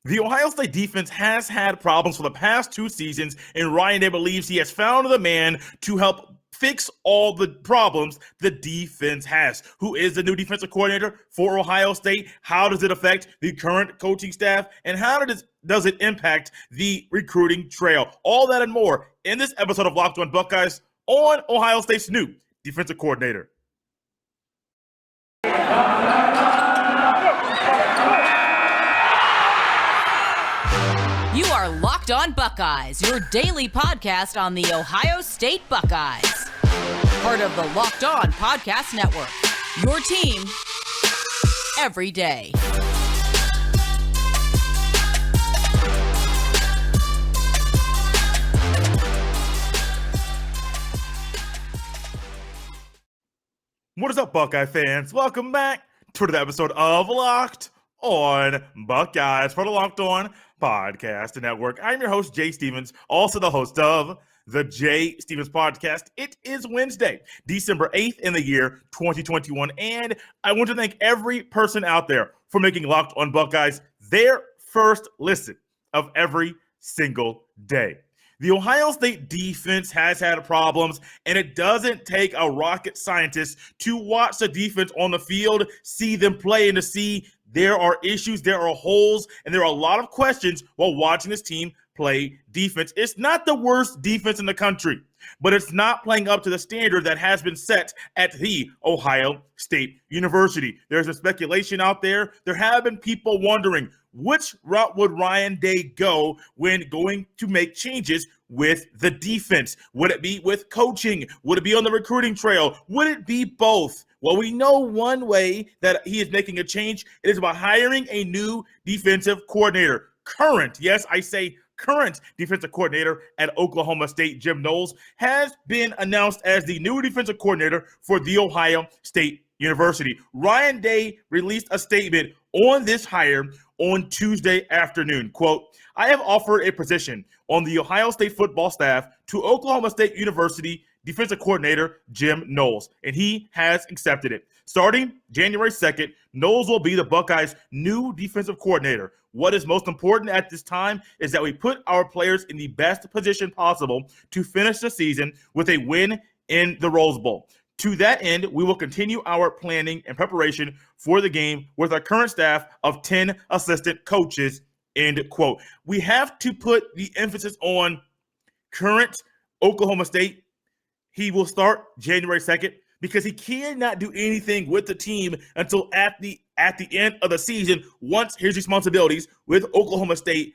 The Ohio State defense has had problems for the past 2 seasons, and Ryan Day believes he has found the man to help fix all the problems the defense has. Who is the new defensive coordinator for Ohio State? How does it affect the current coaching staff? And how does it impact the recruiting trail? All that and more in this episode of Locked On Buckeyes on Ohio State's new defensive coordinator. You are Locked On Buckeyes, your daily podcast on the Ohio State Buckeyes. Part of the Locked On Podcast Network, your team every day. What is up, Buckeye fans? Welcome back to the episode of Locked On Buckeyes for the Locked On Podcast Network. I'm your host, Jay Stevens, also the host of the Jay Stevens Podcast. It is Wednesday, December 8th in the year 2021, and I want to thank every person out there for making Locked On Buckeyes their first listen of every single day. The Ohio State defense has had problems, and it doesn't take a rocket scientist to watch the defense on the field, see them play, and to see there are issues, there are holes, and there are a lot of questions while watching this team play defense. It's not the worst defense in the country, but it's not playing up to the standard that has been set at the Ohio State University. There's a speculation out there. There have been people wondering, which route would Ryan Day go when going to make changes with the defense? Would it be with coaching? Would it be on the recruiting trail? Would it be both? Well, we know one way that he is making a change. It is about hiring a new defensive coordinator. Current, yes, I say current defensive coordinator at Oklahoma State, Jim Knowles, has been announced as the new defensive coordinator for The Ohio State University. Ryan Day released a statement on this hire on Tuesday afternoon. Quote, "I have offered a position on the Ohio State football staff to Oklahoma State University defensive coordinator Jim Knowles, and he has accepted it. Starting January 2nd, Knowles will be the Buckeyes' new defensive coordinator. What is most important at this time is that we put our players in the best position possible to finish the season with a win in the Rose Bowl. To that end, we will continue our planning and preparation for the game with our current staff of 10 assistant coaches," end quote. We have to put the emphasis on current Oklahoma State. He will start January 2nd because he cannot do anything with the team until at the end of the season, once his responsibilities with Oklahoma State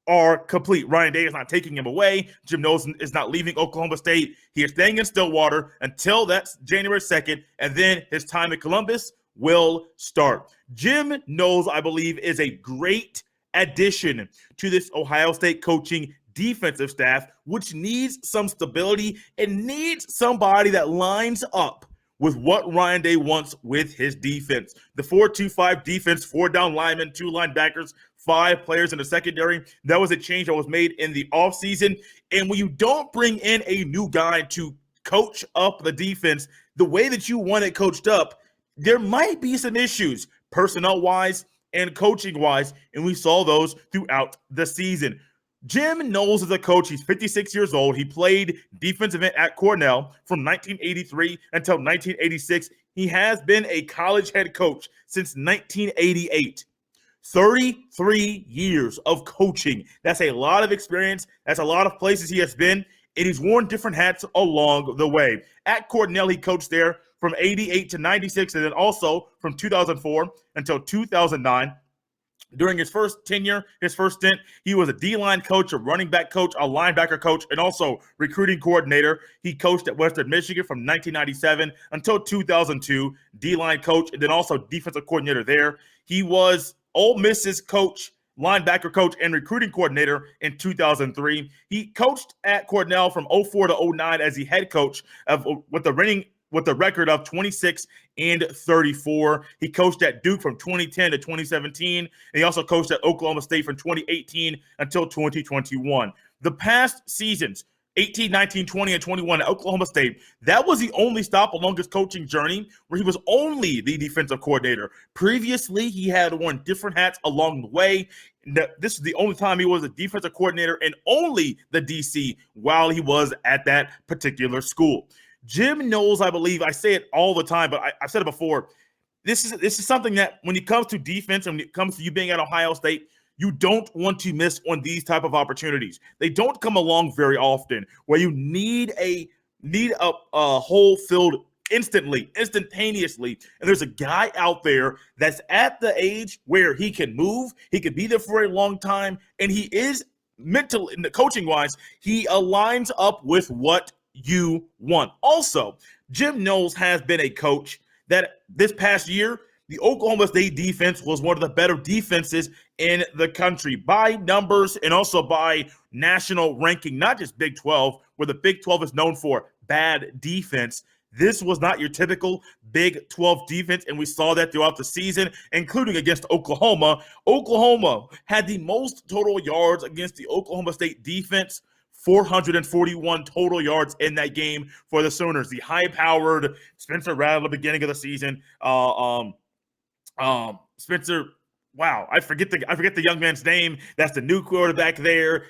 are complete. Ryan Day is not taking him away. Jim Knowles is not leaving Oklahoma State. He is staying in Stillwater until that's January 2nd, and then his time in Columbus will start. Jim Knowles, I believe, is a great addition to this Ohio State coaching defensive staff, which needs some stability and needs somebody that lines up with what Ryan Day wants with his defense. The 4-2-5 defense, 4 down linemen, 2 linebackers, 5 players in the secondary. That was a change that was made in the offseason. And when you don't bring in a new guy to coach up the defense the way that you want it coached up, there might be some issues personnel-wise and coaching-wise, and we saw those throughout the season. Jim Knowles is a coach. He's 56 years old. He played defensive end at Cornell from 1983 until 1986. He has been a college head coach since 1988. 33 years of coaching. That's a lot of experience. That's a lot of places he has been, and he's worn different hats along the way. At Cornell, he coached there from 88 to 96, and then also from 2004 until 2009. During his first tenure, his first stint, he was a D-line coach, a running back coach, a linebacker coach, and also recruiting coordinator. He coached at Western Michigan from 1997 until 2002, D-line coach, and then also defensive coordinator there. He was Ole Miss's coach, linebacker coach, and recruiting coordinator in 2003. He coached at Cornell from 04 to 09 as the head coach with the record of 26-34. He coached at Duke from 2010 to 2017. And he also coached at Oklahoma State from 2018 until 2021. The past seasons, 18, 19, 20, and 21 at Oklahoma State. That was the only stop along his coaching journey where he was only the defensive coordinator. Previously, he had worn different hats along the way. This is the only time he was a defensive coordinator and only the DC while he was at that particular school. Jim Knowles, I believe, I say it all the time, but I've said it before. This is something that when it comes to defense and when it comes to you being at Ohio State, you don't want to miss on these type of opportunities. They don't come along very often where you need a whole field instantaneously. And there's a guy out there that's at the age where he can move, he can be there for a long time, and he is mental in the coaching wise, he aligns up with what you want. Also, Jim Knowles has been a coach that this past year, the Oklahoma State defense was one of the better defenses in the country by numbers and also by national ranking, not just Big 12, where the Big 12 is known for bad defense. This was not your typical Big 12 defense, and we saw that throughout the season, including against Oklahoma. Oklahoma had the most total yards against the Oklahoma State defense, 441 total yards in that game for the Sooners. The high-powered Spencer Rattler at the beginning of the season. Spencer, wow, I forget the young man's name. That's the new quarterback there.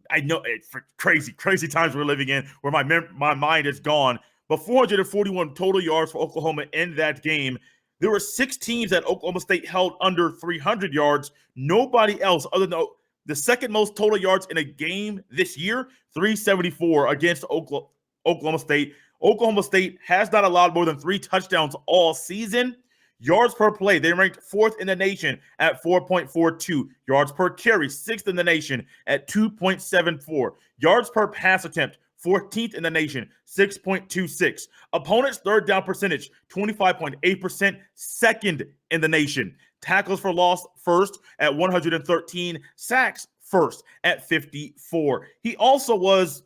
I know it's crazy times we're living in where my mind is gone. But 441 total yards for Oklahoma in that game. There were 6 teams that Oklahoma State held under 300 yards. Nobody else other than the second most total yards in a game this year, 374 against Oklahoma State. Oklahoma State has not allowed more than 3 touchdowns all season. Yards per play, they ranked 4th in the nation at 4.42. Yards per carry, 6th in the nation at 2.74. Yards per pass attempt, 14th in the nation, 6.26. Opponents' third down percentage, 25.8%, 2nd in the nation. Tackles for loss, 1st at 113. Sacks, 1st at 54. He also was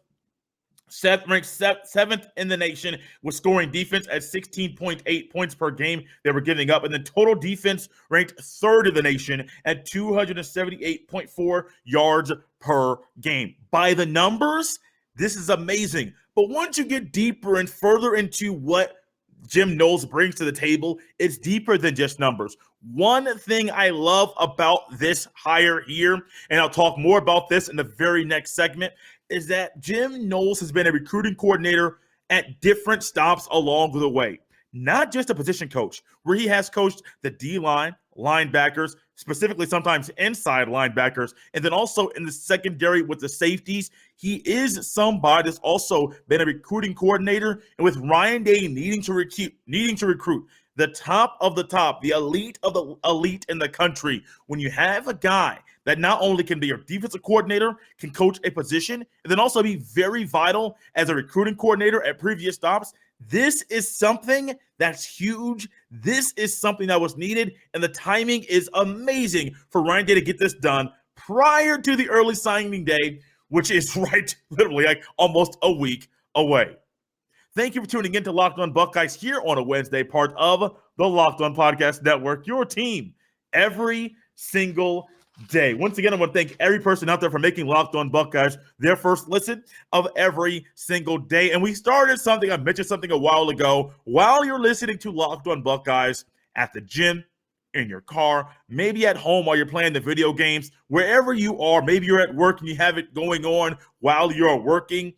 ranked 7th in the nation with scoring defense at 16.8 points per game they were giving up. And then total defense ranked 3rd in the nation at 278.4 yards per game. By the numbers, this is amazing. But once you get deeper and further into what Jim Knowles brings to the table, it's deeper than just numbers. One thing I love about this hire here, and I'll talk more about this in the very next segment, is that Jim Knowles has been a recruiting coordinator at different stops along the way. Not just a position coach, where he has coached the D-line, linebackers, specifically sometimes inside linebackers, and then also in the secondary with the safeties. He is somebody that's also been a recruiting coordinator, and with Ryan Day needing to recruit the top of the top, the elite of the elite in the country, when you have a guy that not only can be your defensive coordinator, can coach a position, and then also be very vital as a recruiting coordinator at previous stops, this is something that's huge. This is something that was needed, and the timing is amazing for Ryan Day to get this done prior to the early signing day, which is literally like almost a week away. Thank you for tuning in to Locked On Buckeyes here on a Wednesday, part of the Locked On Podcast Network, your team every single day. Once again, I want to thank every person out there for making Locked On Buckeyes their first listen of every single day. And we started something, I mentioned something a while ago. While you're listening to Locked On Buckeyes at the gym, in your car, maybe at home while you're playing the video games, wherever you are, maybe you're at work and you have it going on while you're working,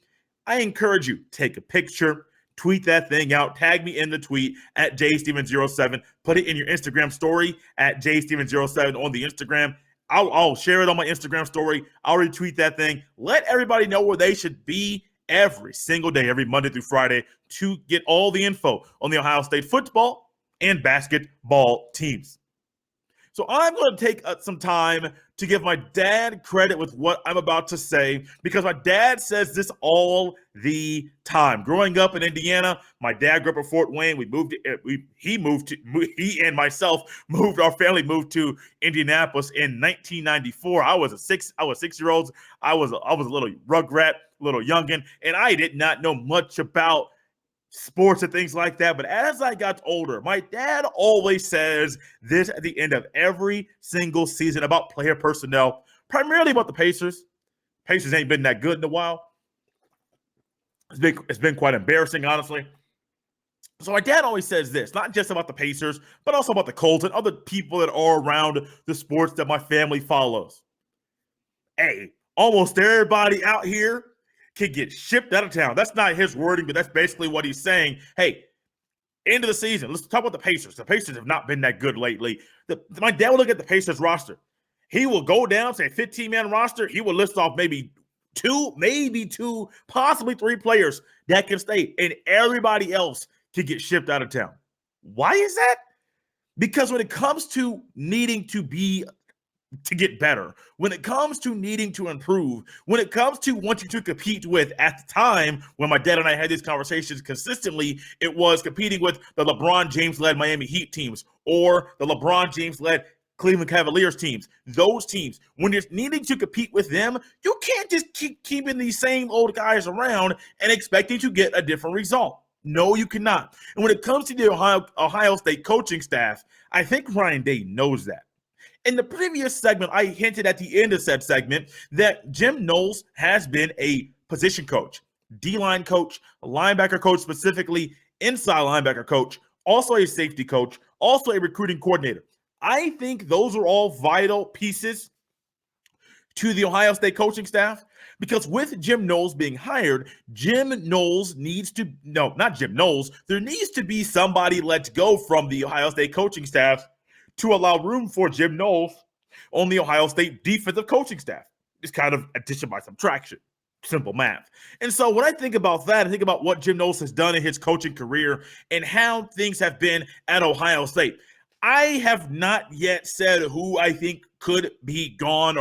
I encourage you, take a picture, tweet that thing out, tag me in the tweet at jstevens07, put it in your Instagram story at jstevens07 on the Instagram. I'll share it on my Instagram story. I'll retweet that thing. Let everybody know where they should be every single day, every Monday through Friday, to get all the info on the Ohio State football and basketball teams. So I'm going to take some time to give my dad credit with what I'm about to say, because my dad says this all the time. Growing up in Indiana, my dad grew up in Fort Wayne. He and myself moved. Our family moved to Indianapolis in 1994. I was 6-year-old. I was a little rugrat, little youngin, and I did not know much about sports and things like that. But as I got older, my dad always says this at the end of every single season about player personnel, primarily about the Pacers. Pacers ain't been that good in a while. It's been quite embarrassing, honestly. So my dad always says this, not just about the Pacers, but also about the Colts and other people that are around the sports that my family follows. Hey, almost everybody out here can get shipped out of town. That's not his wording, but that's basically what he's saying. Hey, end of the season, let's talk about the Pacers. The Pacers have not been that good lately. My dad will look at the Pacers roster. He will go down, say 15-man roster. He will list off maybe two, possibly three players that can stay, and everybody else can get shipped out of town. Why is that? Because when it comes to needing to get better, when it comes to needing to improve, when it comes to wanting to compete with, at the time when my dad and I had these conversations consistently, it was competing with the LeBron James-led Miami Heat teams or the LeBron James-led Cleveland Cavaliers teams. Those teams, when you're needing to compete with them, you can't just keep keeping these same old guys around and expecting to get a different result. No, you cannot. And when it comes to the Ohio State coaching staff, I think Ryan Day knows that. In the previous segment, I hinted at the end of said segment that Jim Knowles has been a position coach, D-line coach, linebacker coach, specifically inside linebacker coach, also a safety coach, also a recruiting coordinator. I think those are all vital pieces to the Ohio State coaching staff, because with Jim Knowles being hired, there needs to be somebody let go from the Ohio State coaching staff to allow room for Jim Knowles on the Ohio State defensive coaching staff. It's kind of addition by subtraction, simple math. And so when I think about that, I think about what Jim Knowles has done in his coaching career and how things have been at Ohio State. I have not yet said who I think could be gone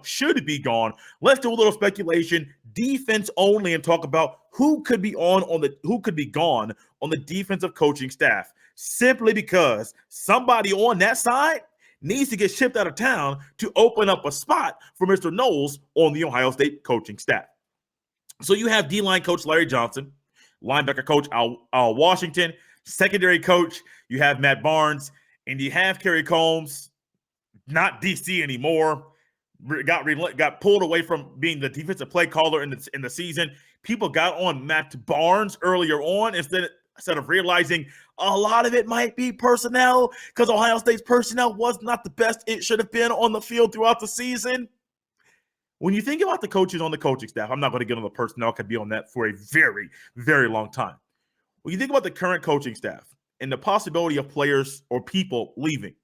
should be gone. Let's do a little speculation, defense only, and talk about who could be gone on the defensive coaching staff. Simply because somebody on that side needs to get shipped out of town to open up a spot for Mr. Knowles on the Ohio State coaching staff. So you have D-line coach Larry Johnson, linebacker coach Al Washington, secondary coach, you have Matt Barnes, and you have Kerry Combs, not DC anymore, got pulled away from being the defensive play caller in the season. People got on Matt Barnes earlier on instead of realizing a lot of it might be personnel, because Ohio State's personnel was not the best it should have been on the field throughout the season. When you think about the coaches on the coaching staff, I'm not going to get on the personnel, could be on that for a very, very long time. When you think about the current coaching staff and the possibility of players or people leaving,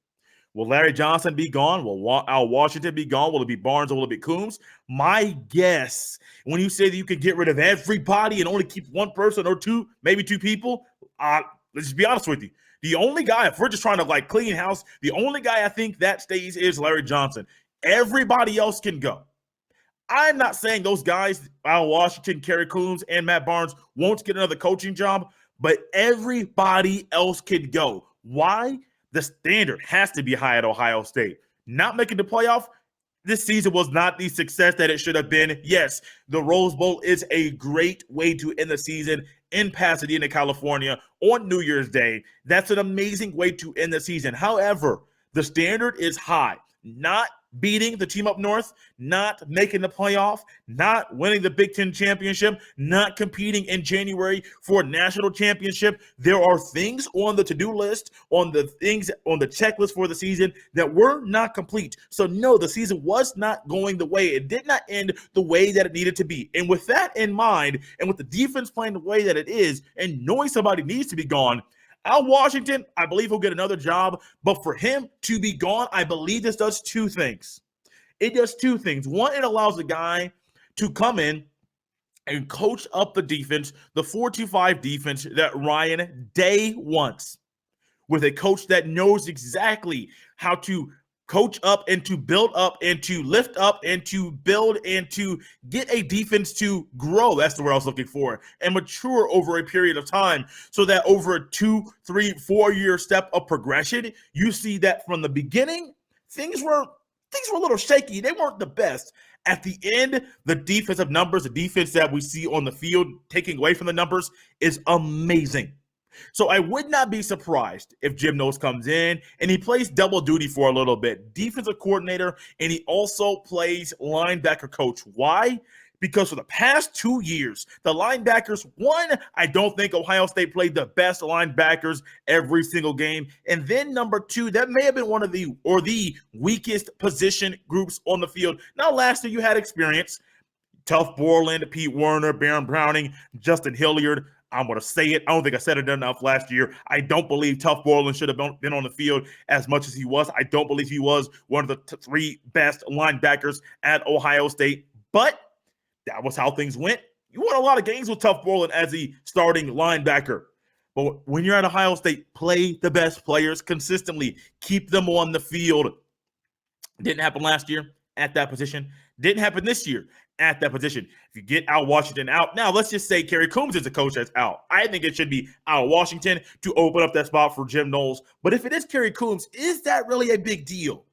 will Larry Johnson be gone? Will Al Washington be gone? Will it be Barnes or will it be Coombs? My guess, when you say that you can get rid of everybody and only keep one person or two, maybe two people, let's just be honest with you. The only guy, if we're just trying to clean house, the only guy I think that stays is Larry Johnson. Everybody else can go. I'm not saying those guys, Al Washington, Kerry Coombs, and Matt Barnes, won't get another coaching job, but everybody else can go. Why? The standard has to be high at Ohio State. Not making the playoff, this season was not the success that it should have been. Yes, the Rose Bowl is a great way to end the season in Pasadena, California on New Year's Day. That's an amazing way to end the season. However, the standard is high. Not beating the team up north, not making the playoff, not winning the Big Ten championship, not competing in January for a national championship. There are things on the to-do list, on the checklist for the season that were not complete. So no, the season was not going the way. It did not end the way that it needed to be. And with that in mind, and with the defense playing the way that it is, and knowing somebody needs to be gone, Al Washington, I believe he'll get another job, but for him to be gone, I believe this does two things. It does two things. One, it allows the guy to come in and coach up the defense, the 4-2-5 defense that Ryan Day wants, with a coach that knows exactly how to coach up and to build up and to lift up and to build and to get a defense to grow. That's the word I was looking for, and mature over a period of time, so that over a 2, 3, 4 year step of progression, you see that from the beginning, things were a little shaky. They weren't the best. At the end, the defensive numbers, the defense that we see on the field taking away from the numbers, is amazing. So I would not be surprised if Jim Knowles comes in and he plays double duty for a little bit. Defensive coordinator, and he also plays linebacker coach. Why? Because for the past 2 years, the linebackers, one, I don't think Ohio State played the best linebackers every single game. And then number two, that may have been one of the weakest position groups on the field. Now, last year you had experience. Tuff Borland, Pete Werner, Baron Browning, Justin Hilliard. I'm going to say it. I don't think I said it enough last year. I don't believe Tuff Borland should have been on the field as much as he was. I don't believe he was one of the three best linebackers at Ohio State. But that was how things went. You won a lot of games with Tuff Borland as the starting linebacker. But when you're at Ohio State, play the best players consistently. Keep them on the field. Didn't happen last year at that position. Didn't happen this year at that position. If you get Al Washington out, now let's just say Kerry Coombs is a coach that's out. I think it should be Al Washington to open up that spot for Jim Knowles. But if it is Kerry Coombs, is that really a big deal?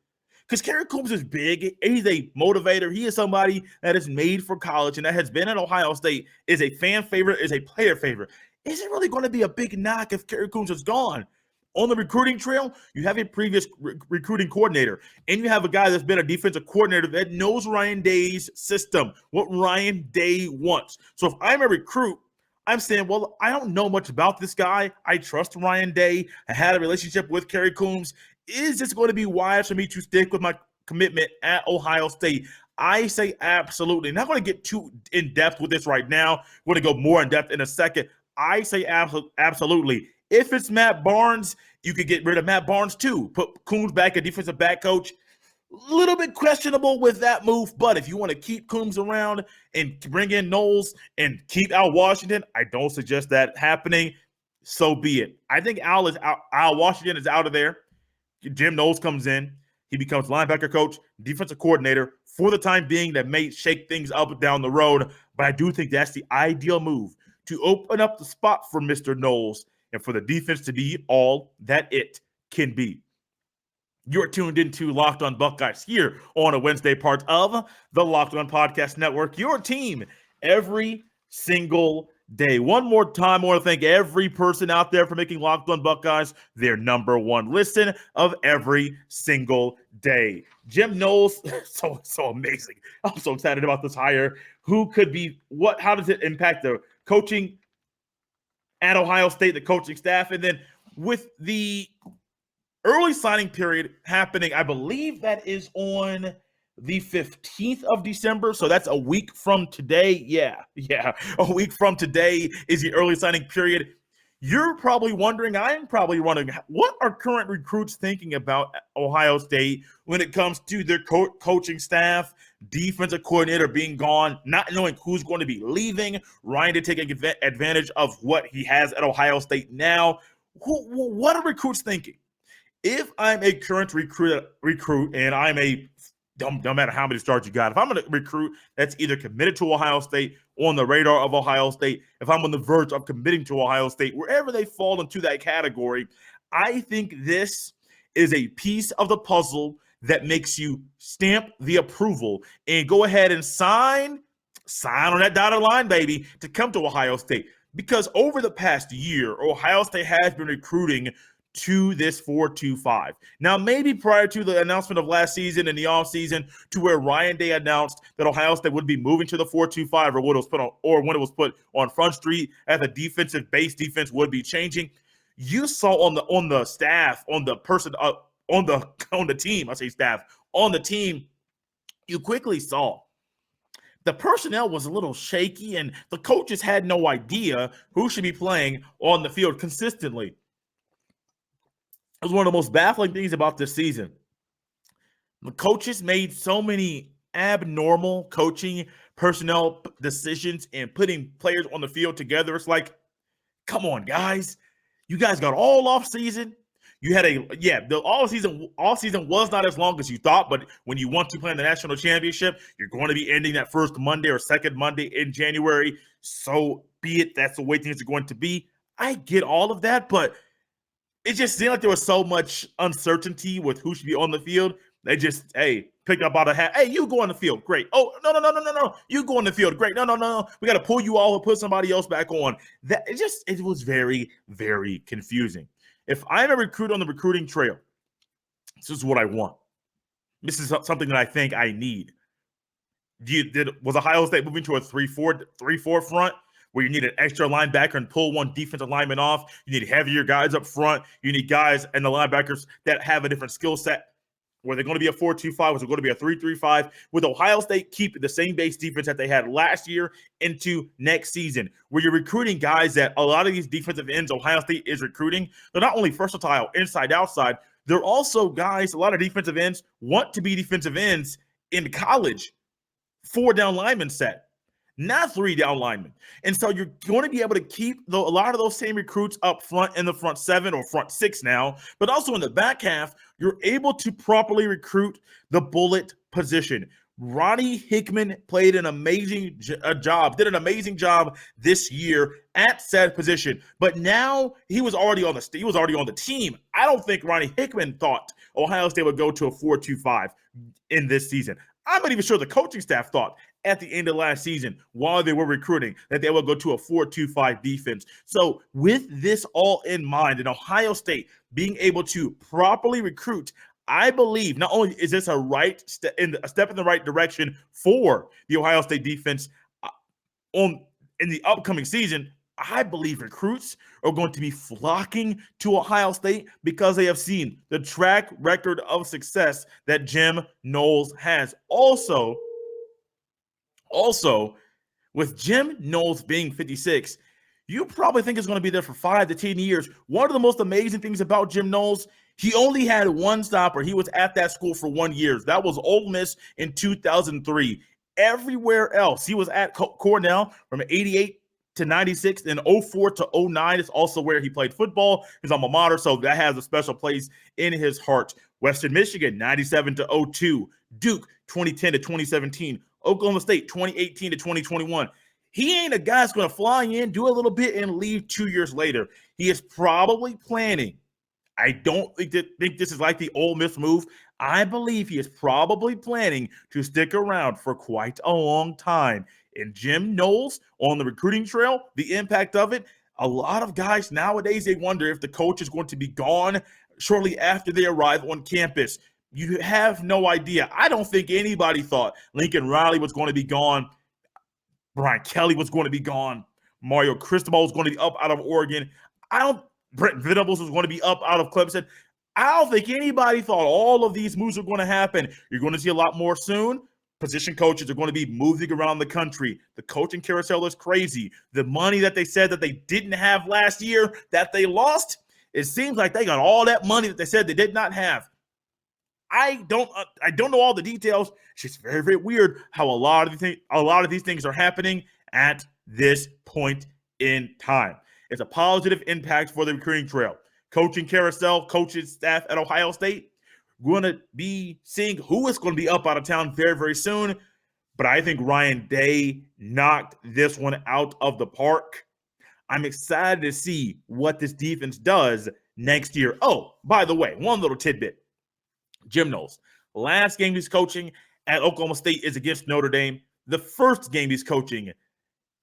Because Kerry Coombs is big. He's a motivator. He is somebody that is made for college and that has been at Ohio State, is a fan favorite, is a player favorite. Is it really going to be a big knock if Kerry Coombs is gone? On the recruiting trail, you have a previous recruiting coordinator, and you have a guy that's been a defensive coordinator that knows Ryan Day's system, what Ryan Day wants. So if I'm a recruit, I'm saying, well, I don't know much about this guy. I trust Ryan Day. I had a relationship with Kerry Coombs. Is this going to be wise for me to stick with my commitment at Ohio State? I say absolutely. Not going to get too in-depth with this right now. We're going to go more in-depth in a second. I say absolutely. If it's Matt Barnes, you could get rid of Matt Barnes too. Put Coombs back, a defensive back coach. A little bit questionable with that move, but if you want to keep Coombs around and bring in Knowles and keep Al Washington, I don't suggest that happening. So be it. I think Al Washington is out of there. Jim Knowles comes in. He becomes linebacker coach, defensive coordinator for the time being. That may shake things up and down the road, but I do think that's the ideal move to open up the spot for Mr. Knowles and for the defense to be all that it can be. You're tuned into Locked On Buckeyes here on a Wednesday, part of the Locked On Podcast Network, your team every single day. One more time, I want to thank every person out there for making Locked On Buckeyes their number one listen of every single day. Jim Knowles, so amazing. I'm so excited about this hire. Who could be what? How does it impact the coaching at Ohio State, the coaching staff? And then with the early signing period happening, I believe that is on the 15th of December. So that's a week from today. Yeah. A week from today is the early signing period. You're probably wondering, I'm probably wondering, what are current recruits thinking about Ohio State when it comes to their coaching staff, defensive coordinator being gone, not knowing who's going to be leaving, Ryan to take advantage of what he has at Ohio State now. What are recruits thinking? If I'm a current recruit and I'm a don't matter how many stars you got. If I'm a recruit that's either committed to Ohio State, on the radar of Ohio State, if I'm on the verge of committing to Ohio State, wherever they fall into that category, I think this is a piece of the puzzle that makes you stamp the approval and go ahead and sign on that dotted line, baby, to come to Ohio State. Because over the past year, Ohio State has been recruiting to this 4-2-5. Now, maybe prior to the announcement of last season in the offseason, to where Ryan Day announced that Ohio State would be moving to the 4-2-5, or when it was put on Front Street as a defensive base defense would be changing. You saw on the staff, on the person on the team, I say staff, on the team, you quickly saw the personnel was a little shaky, and the coaches had no idea who should be playing on the field consistently. It was one of the most baffling things about this season. The coaches made so many abnormal coaching personnel decisions and putting players on the field together. It's like, come on, guys. You guys got all off season. You had the all season was not as long as you thought, but when you want to play in the national championship, you're going to be ending that first Monday or second Monday in January. So be it. That's the way things are going to be. I get all of that, but it just seemed like there was so much uncertainty with who should be on the field. They just, pick up out of hat. Hey, you go on the field. Great. Oh, no. You go on the field. Great. No. We got to pull you all and put somebody else back on. It was very, very confusing. If I'm a recruit on the recruiting trail, this is what I want. This is something that I think I need. Was Ohio State moving to a 3-4 front where you need an extra linebacker and pull one defensive lineman off? You need heavier guys up front. You need guys and the linebackers that have a different skill set. Were they going to be a 4-2-5? Was it going to be a 3-3-5? With Ohio State keeping the same base defense that they had last year into next season, where you're recruiting guys that a lot of these defensive ends Ohio State is recruiting, they're not only versatile inside, outside, they're also guys, a lot of defensive ends want to be defensive ends in college. 4-down lineman set, not 3-down linemen. And so you're going to be able to keep a lot of those same recruits up front in the front 7 or front 6 now, but also in the back half, you're able to properly recruit the bullet position. Ronnie Hickman played an amazing did an amazing job this year at said position, but now he was already on the team. I don't think Ronnie Hickman thought Ohio State would go to a 4-2-5 in this season. I'm not even sure the coaching staff thought at the end of last season while they were recruiting that they would go to a 4-2-5 defense. So with this all in mind, and Ohio State being able to properly recruit, I believe not only is this a step in the right direction for the Ohio State defense in the upcoming season, I believe recruits are going to be flocking to Ohio State because they have seen the track record of success that Jim Knowles has. Also, with Jim Knowles being 56, you probably think it's going to be there for 5 to 10 years. One of the most amazing things about Jim Knowles, he only had one stopper. He was at that school for 1 year. That was Ole Miss in 2003. Everywhere else, he was at Cornell from 88 to 96, and 04 to 09 is also where he played football. His alma mater, so that has a special place in his heart. Western Michigan, 97 to 02. Duke, 2010 to 2017. Oklahoma State, 2018 to 2021. He ain't a guy that's going to fly in, do a little bit, and leave 2 years later. He is probably planning. I don't think this is like the Ole Miss move. I believe he is probably planning to stick around for quite a long time. And Jim Knowles on the recruiting trail, the impact of it, a lot of guys nowadays, they wonder if the coach is going to be gone shortly after they arrive on campus. You have no idea. I don't think anybody thought Lincoln Riley was going to be gone. Brian Kelly was going to be gone. Mario Cristobal was going to be up out of Oregon. Brent Venables was going to be up out of Clemson. I don't think anybody thought all of these moves were going to happen. You're going to see a lot more soon. Position coaches are going to be moving around the country. The coaching carousel is crazy. The money that they said that they didn't have last year that they lost, it seems like they got all that money that they said they did not have. I don't know all the details. It's just very, very weird how a lot of these things are happening at this point in time. It's a positive impact for the recruiting trail. Coaching carousel, coaching staff at Ohio State, we're going to be seeing who is going to be up out of town very, very soon. But I think Ryan Day knocked this one out of the park. I'm excited to see what this defense does next year. Oh, by the way, one little tidbit. Jim Knowles, last game he's coaching at Oklahoma State is against Notre Dame. The first game he's coaching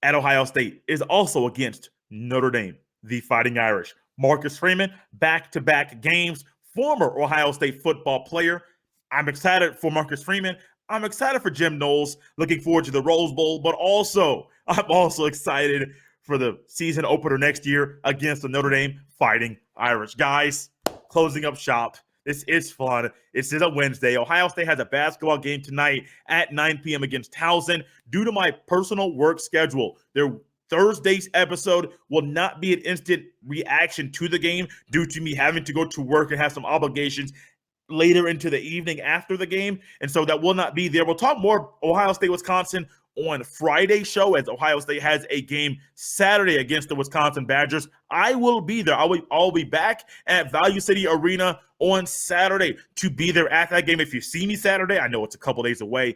at Ohio State is also against Notre Dame, the Fighting Irish. Marcus Freeman, back-to-back games, former Ohio State football player. I'm excited for Marcus Freeman. I'm excited for Jim Knowles. Looking forward to the Rose Bowl, but I'm also excited for the season opener next year against the Notre Dame Fighting Irish. Guys, closing up shop. This is fun. It's a Wednesday. Ohio State has a basketball game tonight at 9 p.m. against Towson. Due to my personal work schedule, their Thursday's episode will not be an instant reaction to the game due to me having to go to work and have some obligations later into the evening after the game. And so that will not be there. We'll talk more Ohio State, Wisconsin on Friday's show as Ohio State has a game Saturday against the Wisconsin Badgers. I will be there. I'll be back at Value City Arena on Saturday to be there at that game. If you see me Saturday, I know it's a couple days away.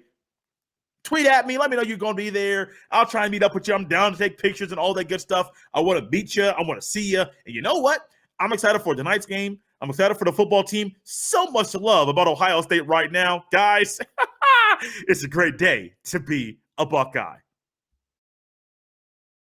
Tweet at me. Let me know you're going to be there. I'll try and meet up with you. I'm down to take pictures and all that good stuff. I want to meet you. I want to see you. And you know what? I'm excited for tonight's game. I'm excited for the football team. So much love about Ohio State right now. Guys, it's a great day to be a Buckeye.